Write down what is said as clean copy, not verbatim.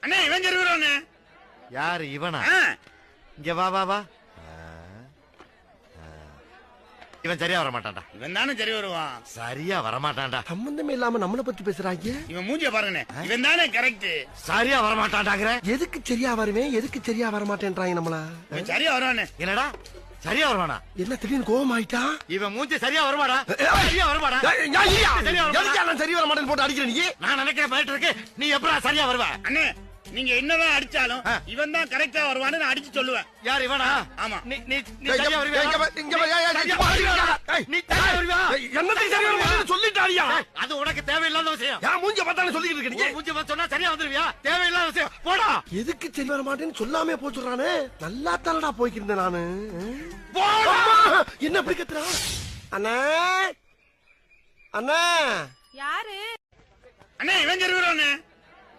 அண்ணே இவன் சரி வருவானே. யாரு இவனா? இங்க வா வா வா. இவன் சரியா வர மாட்டான்டா. இவன் தானே சரி வருவான். சரியா வர மாட்டான்டா. சம்பந்தமே இல்லாம நம்மள பத்தி பேசுறாங்க. இவன் மூஞ்சிய பாருங்கண்ணே. இவன் தானே கரெக்ட். சரியா வர மாட்டான்டாங்கற. எதுக்கு சரியா வருவேன், எதுக்கு சரியா வர மாட்டேன்றாங்க நம்மள. இவன் சரியா வருவானே. என்னடா சரியா வருவானா? என்ன திடீர்னு கோவம் ஆயிட்டா? இவன் மூஞ்சி சரியா வருவாடா? சரியா வருவாடா? எதுக்கு சரி வர மாட்டேன்னு போட்டு அடிக்கிற நீ? நான் நினைக்கிறேன் போயிட்டு இருக்கு. நீ எப்படா சரியா வருவ? அண்ணே நீங்க என்னதான் அடிச்சாலும் இவன் தான் கரெக்டா வருவான்னு நான் அடிச்சு சொல்லுவேன். யார் இவனா? ஆமா. நீ சரியா வருவியா? நீ சரியா வருவியா? என்னத்துக்கு சரியா வர மாட்டேன்னு சொல்லிட்டாரியா? அது உனக்கு தேவையில்லாத விஷயம். யா மூஞ்ச பார்த்தானே சொல்லிட்டு இருக்க நீ. மூஞ்சி சொன்னா சரியா வந்துருவியா? தேவையில்லாத விஷயம். போடா. எதுக்கு சரி வர மாட்டேன்னு சொல்லாமே போச்சுறானே. நல்லா தானடா போய்க்கிருந்தேன் நானு. போடா. என்ன அப்படி கத்துறா? அண்ணா அண்ணா யாரு? அண்ணே இவன் சரி வருவானே.